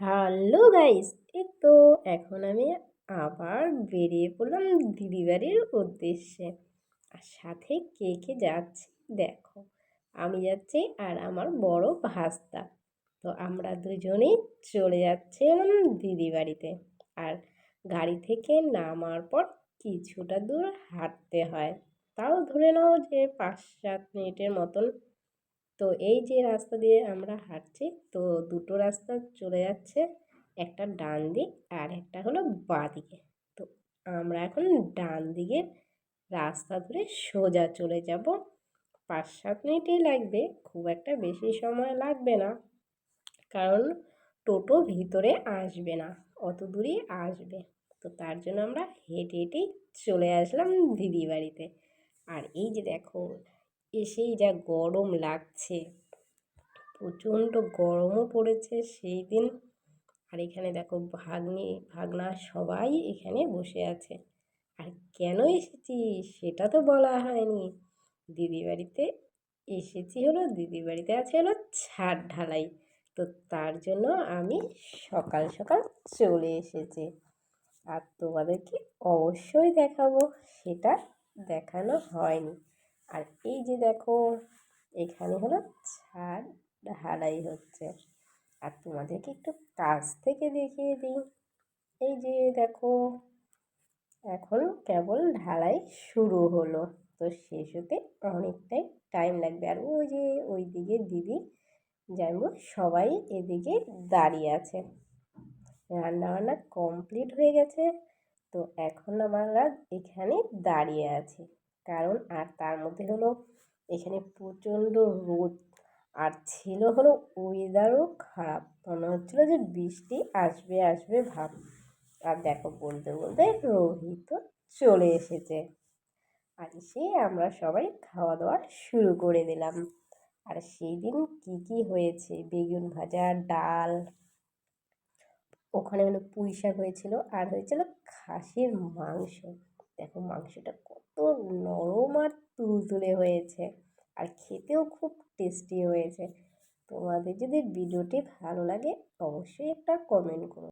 Hello guys, এই তো এখন আমি আবার বেরিয়ে পড়লাম দিদি বাড়ির উদ্দেশ্যে। আর সাথে কে কে যাচ্ছে দেখো, আমি যাচ্ছি আর আমার বড় ভাস্তা। তো আমরা দুজনেই চলে যাচ্ছিলাম দিদি বাড়িতে। আর গাড়ি থেকে নামার পর কিছুটা দূর হাঁটতে হয়, তাও ধরে নাও যে 5-7 মিনিটের মতন। তো এই যে রাস্তা দিয়ে আমরা হাঁটছি, তো দুটো রাস্তা চলে যাচ্ছে, একটা ডান দিক আর একটা হলো বাঁ দিকে। তো আমরা এখন ডান দিকের রাস্তা ধরে সোজা চলে যাব। 5-7 মিনিটই লাগবে, খুব একটা বেশি সময় লাগবে না, কারণ টোটো ভিতরে আসবে না, অত দূরই আসবে। তো তার জন্য আমরা হেঁটে হেঁটেই চলে আসলাম দিদি বাড়িতে। আর এই যে দেখো, এসেই যা গরম লাগছে, প্রচণ্ড গরমও পড়েছে সেই দিন। আর এখানে দেখো ভাগ্নি ভাগনা সবাই এখানে বসে আছে। আর কেন এসেছি সেটা তো বলা হয়নি। দিদি বাড়িতে এসেছি হলো, দিদি বাড়িতে আছে হলো ছাদ ঢালাই। তো তার জন্য আমি সকাল সকাল চলে এসেছি। আর তোমাদেরকে অবশ্যই দেখাবো, সেটা দেখানো হয়নি। আর এই যে দেখো, এখানে হলো ছাদ ঢালাই হচ্ছে। আর তোমাদেরকে একটু কাছ থেকে দেখিয়ে দিই। এই যে দেখো, এখন কেবল ঢালাই শুরু হলো, তো শেষ হতে অনেকটাই টাইম লাগবে। আর ওই যে ওই দিকে দিদি যাইবো সবাই এদিকে দাঁড়িয়ে আছে। রান্নাবান্না কমপ্লিট হয়ে গেছে, তো এখন আমরা এখানে দাঁড়িয়ে আছি। কারণ আর তার মধ্যে হলো এখানে প্রচণ্ড রোদ, আর ছিল হলো ওয়েদারও খারাপ, মনে হচ্ছিলো যে বৃষ্টি আসবে আসবে ভাব। আর দেখো বলতে বলতে রোহিতও চলে এসেছে। আর এসে আমরা সবাই খাওয়া দাওয়া শুরু করে দিলাম। আর সেই দিন কী কী হয়েছে, বেগুন ভাজা, ডাল, ওখানে হলো পুঁই শাক হয়েছিল, আর হয়েছিল খাসির মাংস। দেখো মাংসটা কত নরম আর তুলতুলে হয়েছে, আর খেতেও খুব টেস্টি হয়েছে। তোমাদের যদি ভিডিওটি ভালো লাগে অবশ্যই একটা কমেন্ট করো।